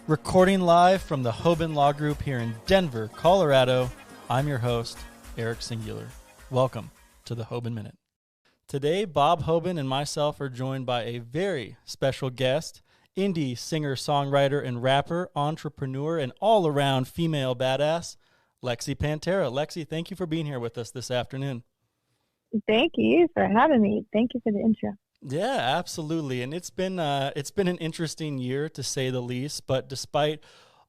Recording live from the Hoban Law Group here in Denver, Colorado, I'm your host, Eric Singular. Welcome to the Hoban Minute. Today, Bob Hoban and myself are joined by a very special guest, indie singer-songwriter and rapper, entrepreneur, and all-around female badass, Lexy Panterra. Lexy, thank you for being here with us this afternoon. Thank you for having me. Thank you for the intro. Yeah, absolutely. And it's been an interesting year, to say the least, but despite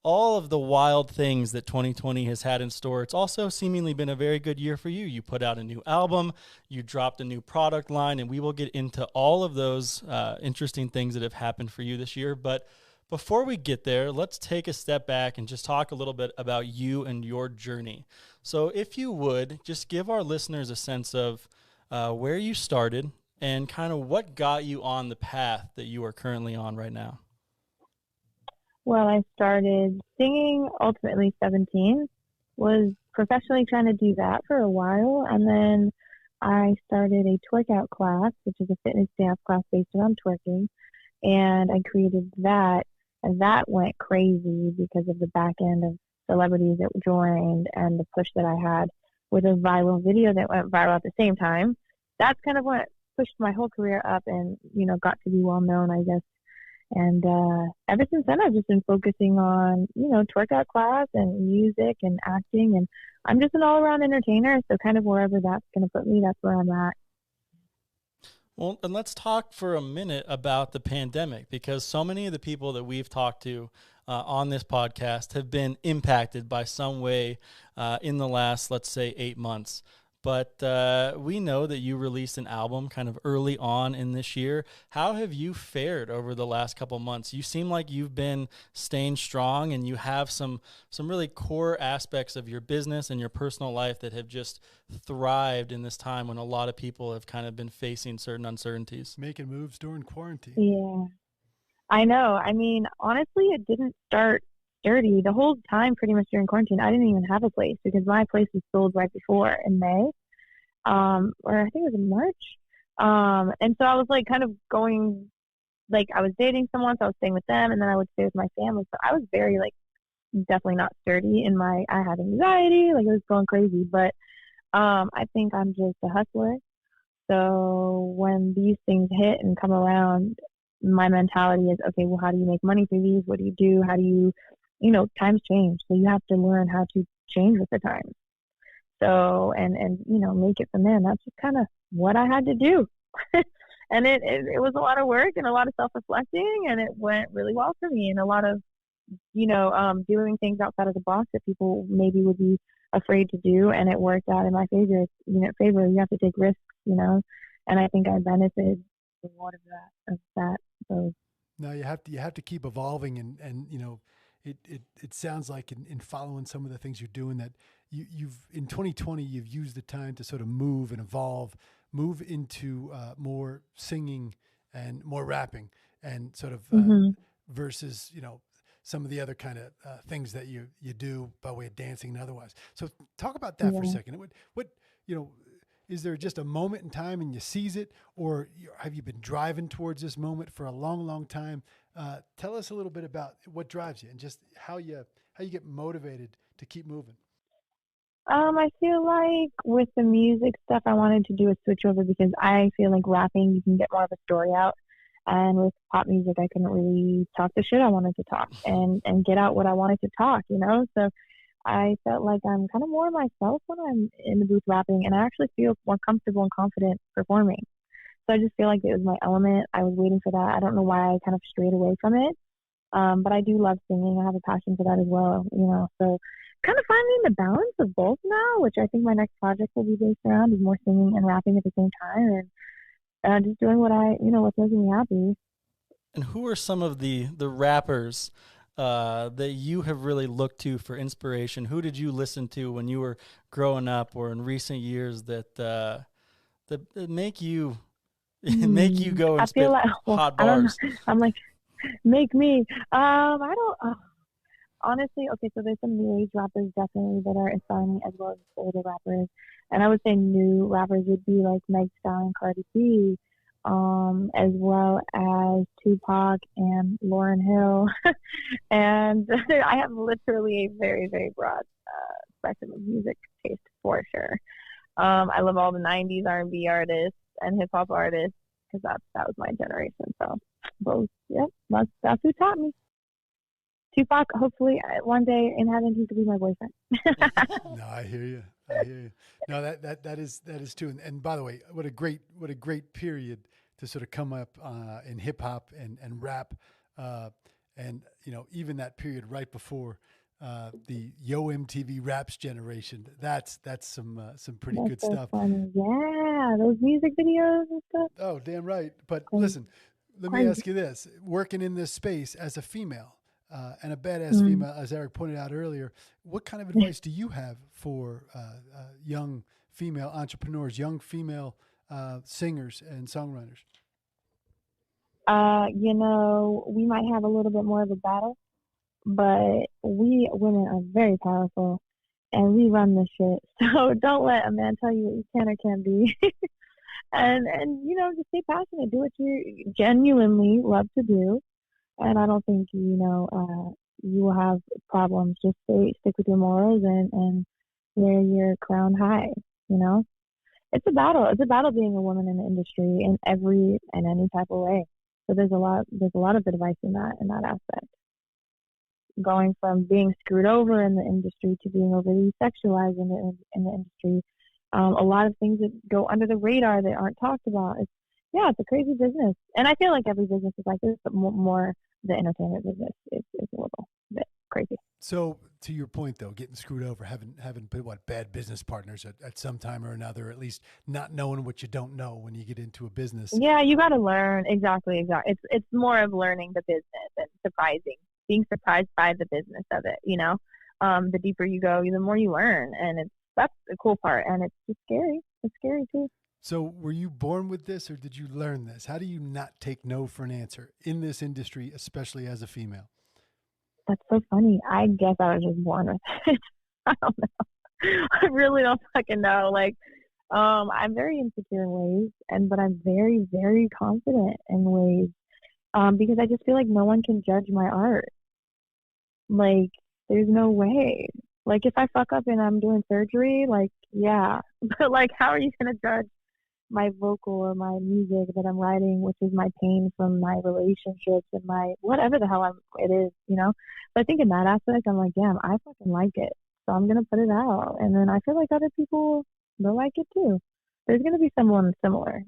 all of the wild things that 2020 has had in store, it's also seemingly been a very good year for you. You put out a new album, you dropped a new product line, and we will get into all of those interesting things that have happened for you this year. But before we get there, let's take a step back and just talk a little bit about you and your journey. So if you would, just give our listeners a sense of where you started and kind of what got you on the path that you are currently on right now. Well, I started singing ultimately 17, was professionally trying to do that for a while, and then I started a Twerk Out Class, which is a fitness dance class based around twerking, and I created that, and that went crazy because of the back end of celebrities that joined and the push that I had with a viral video that went viral at the same time. That's kind of what pushed my whole career up and, got to be well known, I guess. And ever since then, I've just been focusing on, Twerk Out Class and music and acting. And I'm just an all-around entertainer. So kind of wherever that's going to put me, that's where I'm at. Well, and let's talk for a minute about the pandemic, because so many of the people that we've talked to on this podcast have been impacted by some way in the last, let's say, 8 months. But we know that you released an album kind of early on in this year. How have you fared over the last couple months? You seem like you've been staying strong, and you have some really core aspects of your business and your personal life that have just thrived in this time when a lot of people have kind of been facing certain uncertainties. Making moves during quarantine. Yeah, I know. I mean, honestly, it didn't start dirty the whole time. Pretty much during quarantine, I didn't even have a place because my place was sold right before in May, or I think it was in March. And so I was like kind of going, like I was dating someone, so I was staying with them, and then I would stay with my family. So I was very definitely not sturdy in I had anxiety, it was going crazy. But I think I'm just a hustler. So when these things hit and come around, my mentality is, okay, well, how do you make money through these? What do you do? How do you, times change. So you have to learn how to change with the times. So, and make it from there. And that's just kind of what I had to do. And it was a lot of work and a lot of self-reflecting, and it went really well for me. And a lot of, doing things outside of the box that people maybe would be afraid to do. And it worked out in my favor. You have to take risks, and I think I benefited a lot of that. So no, you have to keep evolving, and it sounds like in following some of the things you're doing that you've in 2020 you've used the time to sort of move and evolve, move into more singing and more rapping, and sort of versus some of the other kind of things that you do by way of dancing and otherwise. So talk about that for a second. What is there just a moment in time and you seize it, or have you been driving towards this moment for a long, long time? Tell us a little bit about what drives you and just how you get motivated to keep moving. I feel like with the music stuff, I wanted to do a switch over because I feel like rapping, you can get more of a story out. And with pop music, I couldn't really talk the shit I wanted to talk and get out what I wanted to talk, So I felt like I'm kind of more myself when I'm in the booth rapping, and I actually feel more comfortable and confident performing. So I just feel like it was my element. I was waiting for that. I don't know why I kind of strayed away from it. But I do love singing. I have a passion for that as well, So kind of finding the balance of both now, which I think my next project will be based around, is more singing and rapping at the same time, and just doing what what's making me happy. And who are some of the rappers that you have really looked to for inspiration? Who did you listen to when you were growing up or in recent years that make you go and spit hot bars? I'm like, make me. I don't. Honestly, okay, so there's some new age rappers definitely that are inspiring me, as well as older rappers. And I would say new rappers would be like Meg Thee Stallion, Cardi B, as well as Tupac and Lauryn Hill. And I have literally a very, very broad spectrum of music taste for sure. I love all the '90s R&B artists and hip hop artists because that was my generation. So those, yep, that's who taught me. Tupac, hopefully one day in heaven he could be my boyfriend. No, I hear you. I hear you. No, that is true. And by the way, what a great period to sort of come up in hip hop and rap, and even that period right before the Yo MTV Raps generation. That's some pretty good so stuff. Funny. Yeah, those music videos and stuff. Oh, damn right. But listen, let me ask you this: working in this space as a female. And a badass female, as Eric pointed out earlier, what kind of advice do you have for young female entrepreneurs, young female singers and songwriters? We might have a little bit more of a battle, but we women are very powerful and we run this shit. So don't let a man tell you what you can or can't be. and just stay passionate. Do what you genuinely love to do. And I don't think, you will have problems. Just stick with your morals and wear your crown high, It's a battle. It's a battle being a woman in the industry in any type of way. So there's a lot of advice in that aspect. Going from being screwed over in the industry to being overly sexualized in the industry. A lot of things that go under the radar that aren't talked about. It's a crazy business. And I feel like every business is like this, but more the entertainment business is a little bit crazy. So to your point though, getting screwed over, having bad business partners at some time or another, at least not knowing what you don't know when you get into a business. Yeah, you got to learn. Exactly. It's more of learning the business and being surprised by the business of it. The deeper you go, the more you learn, and that's the cool part. And it's just scary. It's scary too. So were you born with this or did you learn this? How do you not take no for an answer in this industry, especially as a female? That's so funny. I guess I was just born with it. I don't know. I really don't fucking know. I'm very insecure in ways, but I'm very, very confident in ways, because I just feel like no one can judge my art. There's no way. If I fuck up and I'm doing surgery, yeah. But how are you going to judge my vocal or my music that I'm writing, which is my pain from my relationships and my whatever the hell it is, So I think in that aspect, I'm like, damn, I fucking like it. So I'm going to put it out. And then I feel like other people, they'll like it too. There's going to be someone similar,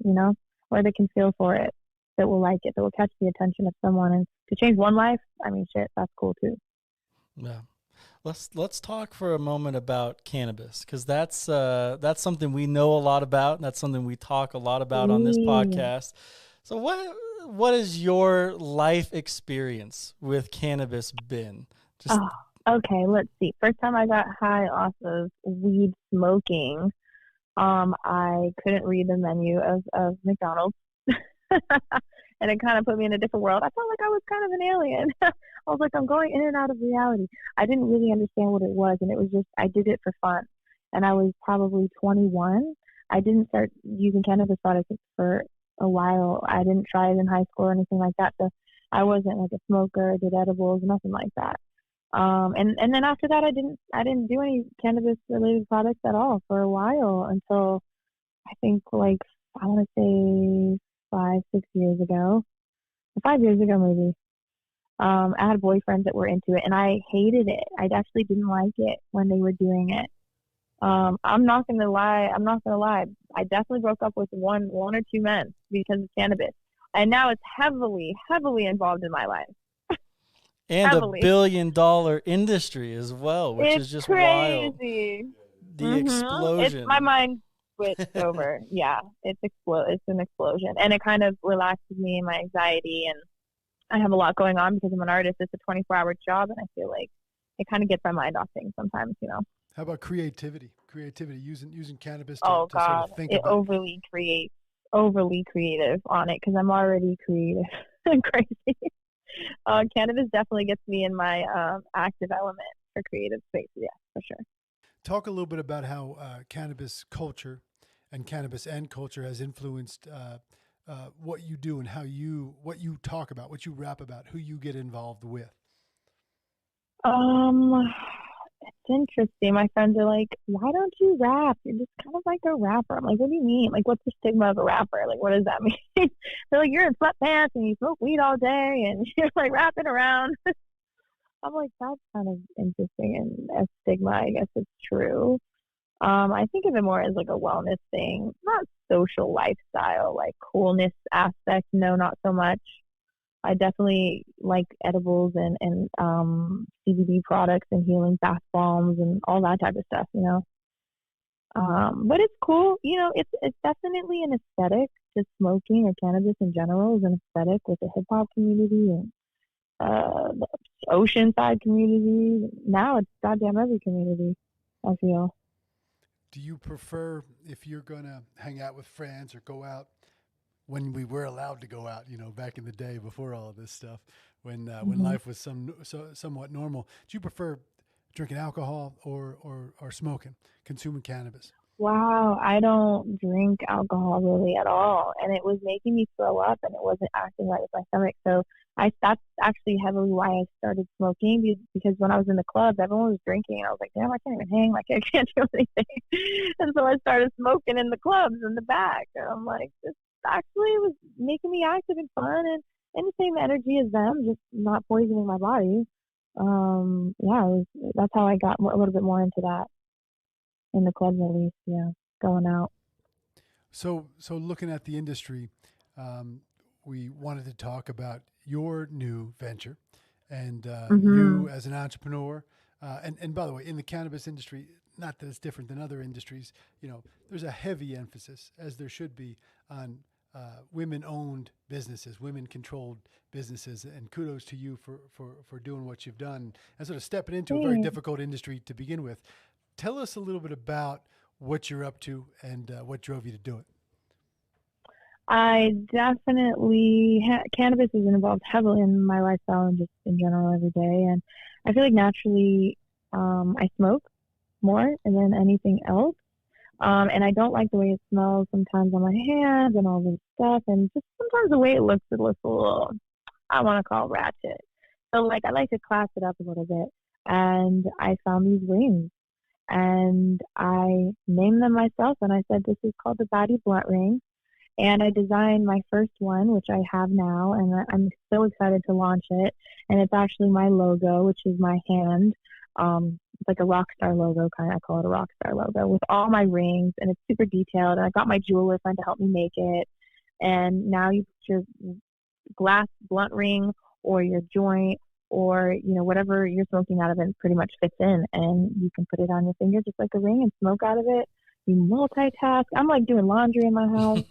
or they can feel for it, that will like it, that will catch the attention of someone. And to change one life, I mean, shit, that's cool too. Yeah. Let's talk for a moment about cannabis, because that's something we know a lot about, and that's something we talk a lot about on this podcast. So what has your life experience with cannabis been? Okay, let's see. First time I got high off of weed smoking, I couldn't read the menu of McDonald's. And it kind of put me in a different world. I felt like I was kind of an alien. I was like, I'm going in and out of reality. I didn't really understand what it was, and it was just, I did it for fun. And I was probably 21. I didn't start using cannabis products for a while. I didn't try it in high school or anything like that. So I wasn't like a smoker, did edibles, nothing like that. And then after that, I didn't do any cannabis related products at all for a while, until I think I want to say 5-6 years ago, 5 years ago maybe. I had boyfriends that were into it, and I hated it. I actually didn't like it when they were doing it. I'm not gonna lie. I definitely broke up with one or two men because of cannabis, and now it's heavily, heavily involved in my life. And heavily. $1 billion industry as well, which is just crazy. Wild. The explosion. My mind switched over. Yeah, it's an explosion, and it kind of relaxes me and my anxiety, and I have a lot going on because I'm an artist. It's a 24-hour job, and I feel like it kind of gets my mind off things sometimes, How about creativity? Using cannabis to God, sort of think it about overly creative on it, because I'm already creative and crazy. Cannabis definitely gets me in my active element for creative space. Yeah, for sure. Talk a little bit about how cannabis culture and cannabis and culture has influenced what you do and what you talk about, what you rap about, who you get involved with. Um, it's interesting. My friends are like, "Why don't you rap? You're just kind of like a rapper." I'm like, "What do you mean? Like, what's the stigma of a rapper? Like, what does that mean?" They're like, "You're in sweatpants and you smoke weed all day and you're like rapping around." I'm like, "That's kind of interesting and a stigma. I guess it's true." I think of it more as like a wellness thing, not social lifestyle, like coolness aspect. No, not so much. I definitely like edibles and CBD products and healing bath bombs and all that type of stuff, you know. But it's cool, you know. It's definitely an aesthetic. Just smoking or cannabis in general is an aesthetic with the hip hop community and the oceanside community. Now it's goddamn every community, I feel. Do you prefer, if you're going to hang out with friends or go out, when we were allowed to go out, back in the day before all of this stuff, when Hmm. life was somewhat normal, do you prefer drinking alcohol or smoking, consuming cannabis? Wow, I don't drink alcohol really at all, and it was making me throw up, and it wasn't acting right with my stomach. So that's actually heavily why I started smoking because when I was in the clubs, everyone was drinking, and I was like, damn, I can't even hang, like I can't do anything. And so I started smoking in the clubs in the back, and I'm like, this actually was making me active and fun, and the same energy as them, just not poisoning my body. Yeah, that's how I got a little bit more into that in the clubs at least. Yeah, going out. So looking at the industry, um, we wanted to talk about your new venture and Hmm. you as an entrepreneur. And by the way, in the cannabis industry, not that it's different than other industries, there's a heavy emphasis, as there should be, on women-owned businesses, women-controlled businesses. And kudos to you for doing what you've done and sort of stepping into a very Thanks. difficult industry to begin with. Tell us a little bit about what you're up to and what drove you to do it. I definitely cannabis is involved heavily in my lifestyle and just in general every day. And I feel like naturally, I smoke more than anything else. And I don't like the way it smells sometimes on my hands and all this stuff. And just sometimes the way it looks a little, I want to call ratchet. So like I like to class it up a little bit. And I found these rings and I named them myself and I said, this is called the Baddie Blunt Ring. And I designed my first one, which I have now, and I'm so excited to launch it. And it's actually my logo, which is my hand. It's like a rock star logo, kind of. I call it a rock star logo with all my rings, and it's super detailed. And I got my jeweler friend to help me make it. And now you put your glass blunt ring or your joint or whatever you're smoking out of it pretty much fits in, and you can put it on your finger just like a ring and smoke out of it. You multitask. I'm like doing laundry in my house,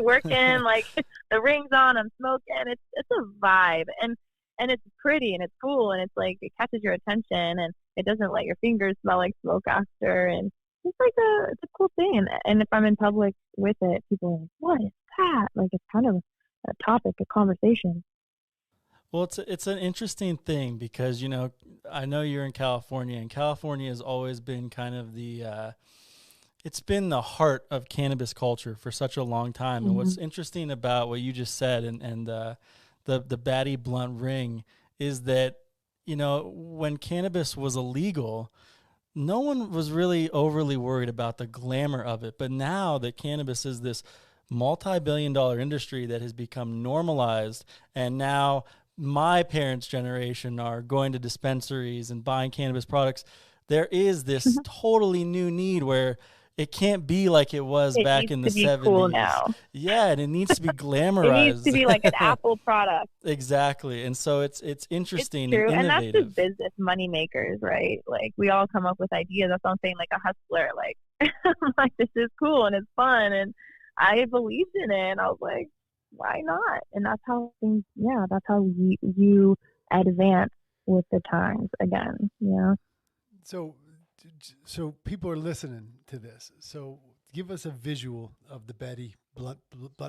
working like the rings on. I'm smoking. It's a vibe, and it's pretty and it's cool and it's like it catches your attention and it doesn't let your fingers smell like smoke after, and it's a cool thing. And if I'm in public with it, people are like, "What is that?" Like it's kind of a topic, a conversation. Well, it's an interesting thing because I know you're in California, and California has always been kind of it's been the heart of cannabis culture for such a long time. And Hmm. what's interesting about what you just said and the Baddie Blunt Ring is that when cannabis was illegal, no one was really overly worried about the glamour of it. But now that cannabis is this multi-billion-dollar industry that has become normalized, and now my parents' generation are going to dispensaries and buying cannabis products, there is this totally new need where it can't be like it was It back needs in the to be cool 70s. now. Yeah, and it needs to be It needs to glamorized. be like an Apple product. Exactly. And so it's It's interesting and true. And that's just innovative. business money makers, right? Like we all come up with ideas. That's what I'm saying, like a hustler. Like I'm like, this is cool and it's fun and I believed in it and I was like, why not? And that's how things that's how you advance with the times again, So, so people are listening to this. So, give us a visual of the Betty Blunt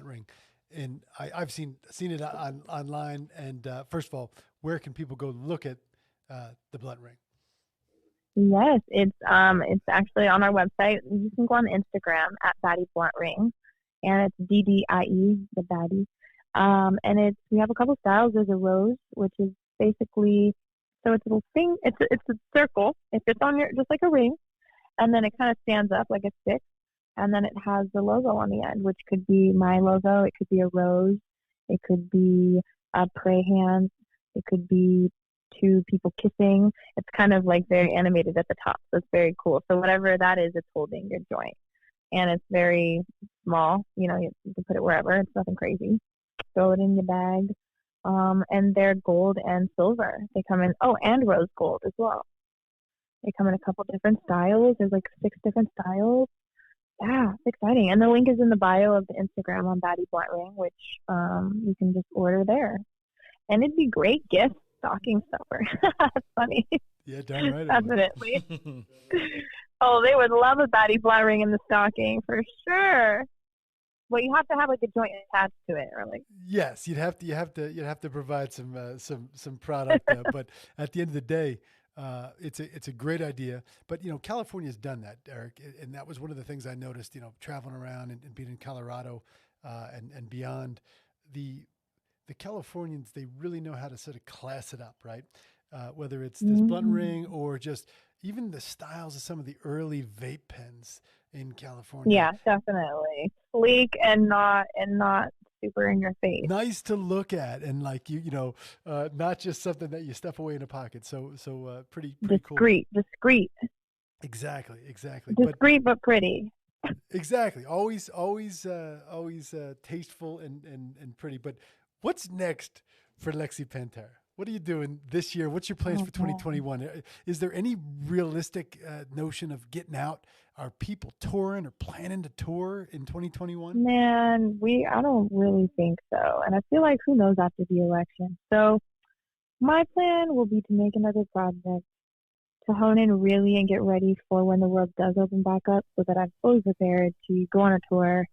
Ring, and I've seen it online. And first of all, where can people go look at the Blunt Ring? Yes, it's actually on our website. You can go on Instagram at Baddie Blunt Ring, and it's DDIE, the Baddie. And we have a couple styles. There's a rose, which is basically So it's a little thing. It's a circle. It fits on your, just like a ring, and then it kind of stands up like a stick, and then it has the logo on the end, which could be my logo. It could be a rose. It could be a pray hand. It could be two people kissing. It's kind of like very animated at the top, so it's very cool. So whatever that is, it's holding your joint, and it's very small. You know, you can put it wherever. It's nothing crazy. Throw it in your bag. And they're gold and silver. They come in, and rose gold as well. They come in a couple different styles. There's like 6 different styles. Yeah, it's exciting. And the link is in the bio of the Instagram on Baddie Blunt Ring, which you can just order there. And it'd be great gift stocking stuffer. That's funny. Yeah, darn right. Definitely. Oh, they would love a Baddie Blunt Ring in the stocking for sure. Well, you have to have like a joint attached to it, or like. Yes, you'd have to provide some product, but at the end of the day, it's a great idea. But you know, California's done that, Eric, and that was one of the things I noticed. You know, traveling around and being in Colorado and beyond, the Californians, they really know how to sort of class it up, right? Whether it's this blunt ring or just even the styles of some of the early vape pens in California. Yeah, definitely sleek and not super in your face. Nice to look at, and like not just something that you stuff away in a pocket. So pretty discreet, cool. Discreet. Exactly. Discreet but pretty. Exactly. Always tasteful and pretty. But what's next for Lexy Panterra? What are you doing this year? What's your plans for 2021? Is there any realistic notion of getting out? Are people touring or planning to tour in 2021? Man, I don't really think so. And I feel like who knows after the election. So my plan will be to make another project, to hone in really and get ready for when the world does open back up, so that I'm fully prepared to go on a tour.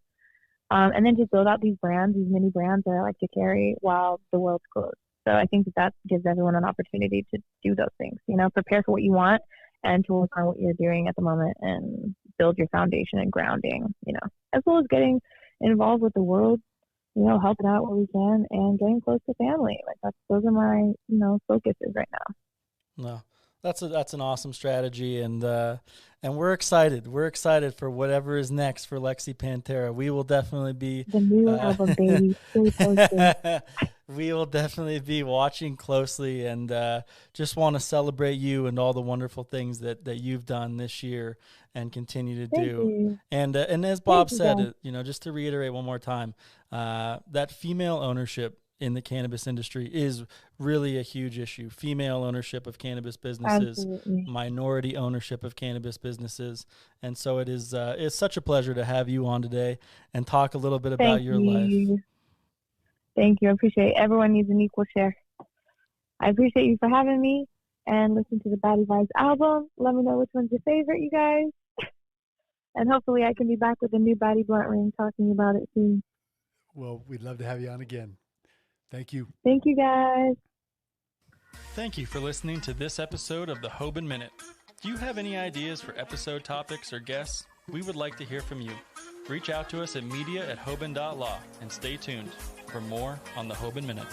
And then to build out these brands, these mini brands that I like to carry while the world's closed. So I think that gives everyone an opportunity to do those things, prepare for what you want and to work on what you're doing at the moment and build your foundation and grounding, as well as getting involved with the world, helping out where we can and getting close to family. Like those are my, focuses right now. No, that's an awesome strategy. And we're excited. We're excited for whatever is next for Lexy Panterra. We will definitely be the new album, baby. Stay posted. We will definitely be watching closely, and just want to celebrate you and all the wonderful things that you've done this year and continue to do. You. And as Bob said, just to reiterate one more time, that female ownership in the cannabis industry is really a huge issue. Female ownership of cannabis businesses, Absolutely. Minority ownership of cannabis businesses. And so it is it's such a pleasure to have you on today and talk a little bit about your life. Thank you. I appreciate it. Everyone needs an equal share. I appreciate you for having me, and listen to the Baddie Vibes album. Let me know which one's your favorite, you guys. And hopefully I can be back with a new Baddie Blunt Ring talking about it soon. Well, we'd love to have you on again. Thank you. Thank you, guys. Thank you for listening to this episode of the Hoban Minute. Do you have any ideas for episode topics or guests? We would like to hear from you. Reach out to us at media@hoban.law and stay tuned for more on the Hoban Minute.